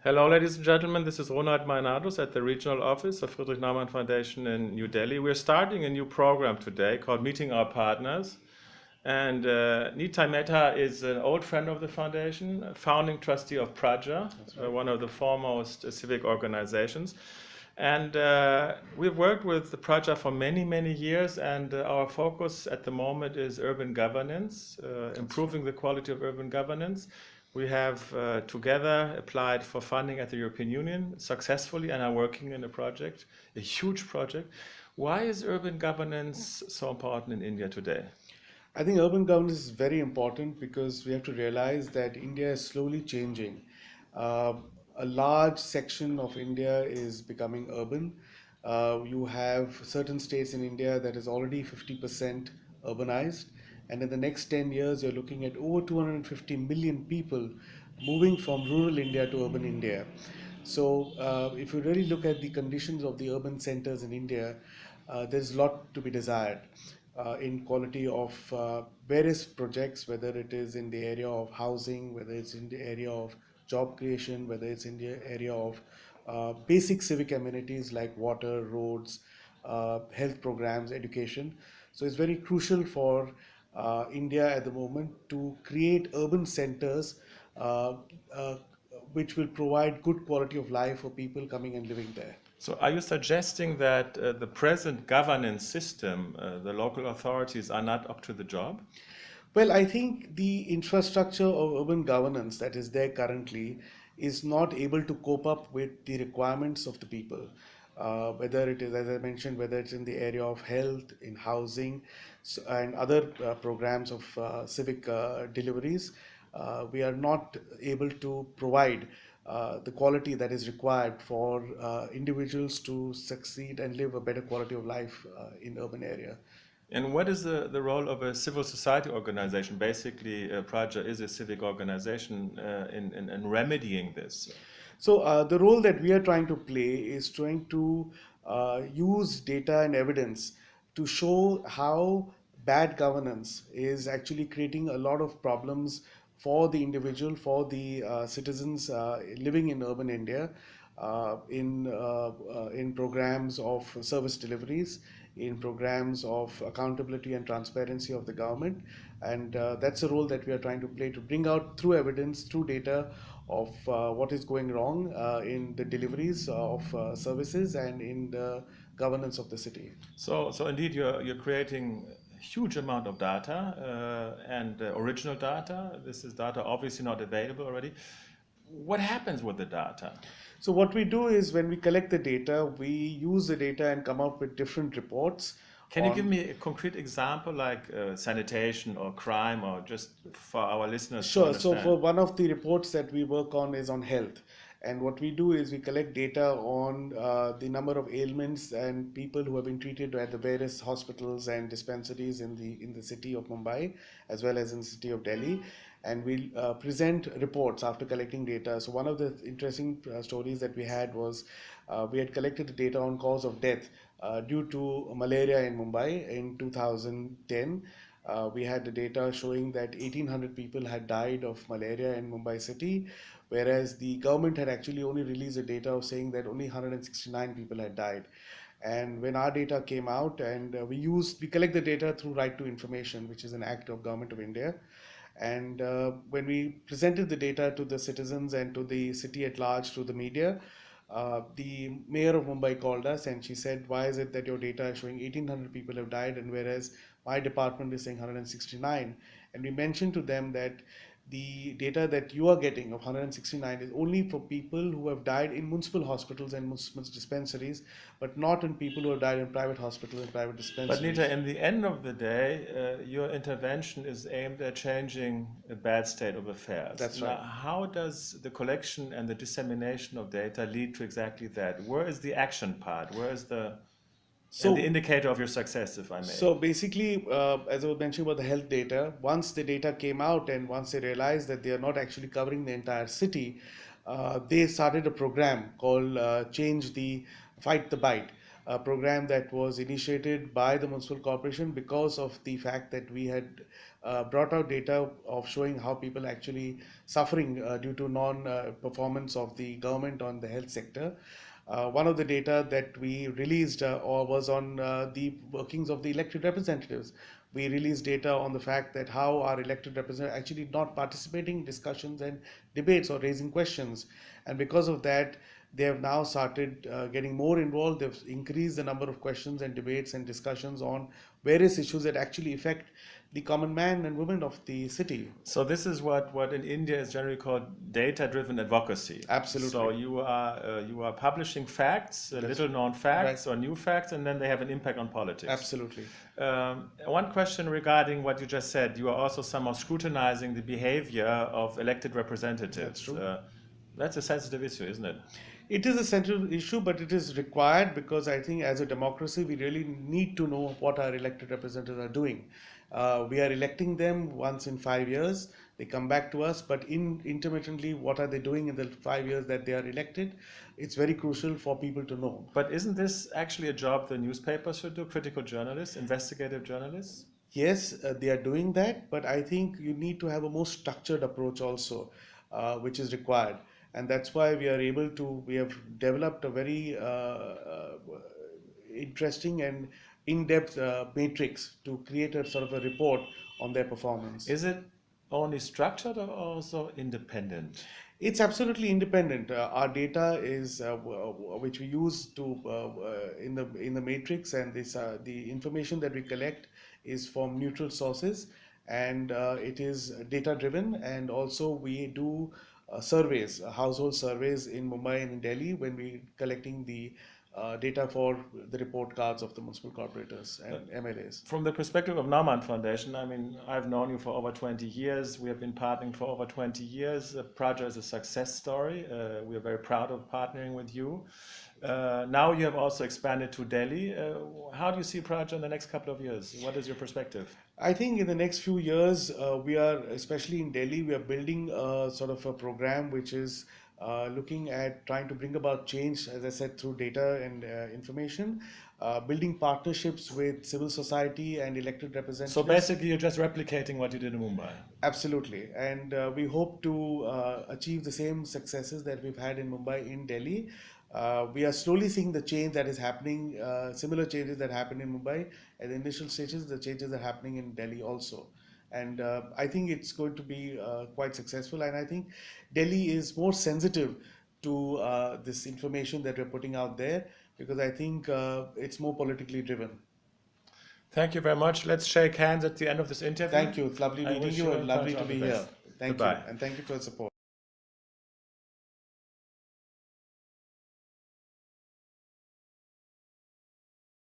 Hello, ladies and gentlemen. This is Ronald Meinardus at the regional office of Friedrich Naumann Foundation in New Delhi. We're starting a new program today called Meeting Our Partners. And Nitai Mehta is an old friend of the foundation, a founding trustee of Praja, one of the foremost civic organizations. And we've worked with the Praja for many, many years, and our focus at the moment is urban governance, improving the quality of urban governance. We have together applied for funding at the European Union successfully and are working in a project, a huge project. Why is urban governance so important in India today? I think urban governance is very important because we have to realize that India is slowly changing. Uh, a large section of India is becoming urban. You have certain states in India that is already 50% urbanized, and in the next 10 years, you're looking at over 250 million people moving from rural India to urban India. So, if you really look at the conditions of the urban centers in India, there's a lot to be desired in quality of various projects, whether it is in the area of housing, whether it's in the area of job creation, whether it's in the area of basic civic amenities like water, roads, health programs, education. So it's very crucial for India at the moment to create urban centers uh, uh, which will provide good quality of life for people coming and living there. So, are you suggesting that the present governance system, the local authorities, are not up to the job? Well, I think the infrastructure of urban governance that is there currently is not able to cope up with the requirements of the people. Whether it is, as I mentioned, whether it's in the area of health, in housing, and other programs of civic deliveries, we are not able to provide the quality that is required for individuals to succeed and live a better quality of life in urban area. And what is the role of a civil society organization? Basically, Praja is a civic organization in remedying this. So the role that we are trying to play is trying to use data and evidence to show how bad governance is actually creating a lot of problems for the individual, for the citizens living in urban India, in programs of service deliveries, in programs of accountability and transparency of the government, and that's a role that we are trying to play to bring out through evidence, through data of what is going wrong in the deliveries of services and in the governance of the city. So indeed, you're creating a huge amount of data and original data. This is data obviously not available already. What happens with the data? So what we do is when we collect the data, we use the data and come up with different reports Can you give on. me a concrete example like sanitation or crime or just for our listeners to Sure. So for understand? one of the reports that we work on is on health. And what we do is we collect data on the number of ailments and people who have been treated at the various hospitals and dispensaries in the city of Mumbai as well as in the city of Delhi. And we present reports after collecting data. So one of the interesting stories that we had was we had collected the data on cause of death due to malaria in Mumbai in 2010. We had the data showing that 1,800 people had died of malaria in Mumbai city, whereas the government had actually only released the data of saying that only 169 people had died. And when our data came out, and we collect the data through Right to Information, which is an act of Government of India. And when we presented the data to the citizens and to the city at large through the media, the mayor of Mumbai called us and she said, "Why is it that your data is showing 1,800 people have died, and whereas my department is saying 169?" And we mentioned to them that the data that you are getting of 169 is only for people who have died in municipal hospitals and municipal dispensaries, but not in people who have died in private hospitals and private But Nita, dispensaries. in the end of the day, your intervention is aimed at changing a bad state of affairs. That's Now, right. how does the collection and the dissemination of data lead to exactly that? Where is the action part? Where is the and the So indicator of your success, if I may? So basically, as I was mentioning about the health data, once the data came out and once they realized that they are not actually covering the entire city, they started a program called Fight the Bite. a program that was initiated by the municipal corporation because of the fact that we had brought out data of showing how people actually suffering due to non-performance of the government on the health sector. One of the data that we released or was on the workings of the elected representatives. We released data on the fact that how our elected representatives actually not participating in discussions and debates or raising questions. And because of that, they have now started getting more involved. They've increased the number of questions and debates and discussions on various issues that actually affect the common man and woman of the city. So this is what in India is generally called data-driven advocacy. Absolutely. So you are publishing facts, little-known facts or new facts, and then they have an impact on politics. Absolutely. One question regarding what you just said: you are also somehow scrutinizing the behavior of elected representatives. That's true. That's a sensitive issue, isn't it? It is a central issue, but it is required because I think as a democracy, we really need to know what our elected representatives are doing. We are electing them once in 5 years. They come back to us, but intermittently, what are they doing in the 5 years that they are elected? It's very crucial for people to know. But isn't this actually a job the newspapers should do, critical journalists, investigative journalists? Yes, they are doing that, but I think you need to have a more structured approach also, which is required. And that's why we have developed a very interesting and in-depth matrix to create a sort of a report on their performance. Is it only structured or also independent? It's absolutely independent. Our data is which we use to in the matrix, and the information that we collect is from neutral sources, and it is data driven. And also we do surveys, household surveys in Mumbai and in Delhi when we collecting the data for the report cards of the municipal corporators and MLAs. From the perspective of Naumann Foundation, I mean, I've known you for over 20 years. We have been partnering for over 20 years. Praja is a success story. We are very proud of partnering with you. Now you have also expanded to Delhi. How do you see Praja in the next couple of years? What is your perspective? I think in the next few years, we are, especially in Delhi, we are building a sort of a program which is looking at trying to bring about change, as I said, through data and information, building partnerships with civil society and elected representatives. So basically, you're just replicating what you did in Mumbai. Absolutely. And we hope to achieve the same successes that we've had in Mumbai in Delhi. We are slowly seeing the change that is happening, similar changes that happened in Mumbai. At the initial stages, the changes are happening in Delhi also. And I think it's going to be quite successful. And I think Delhi is more sensitive to this information that we're putting out there, because I think it's more politically driven. Thank you very much. Let's shake hands at the end of this interview. Thank you. It's lovely meeting you and lovely to be here. Thank you. And thank you for your support.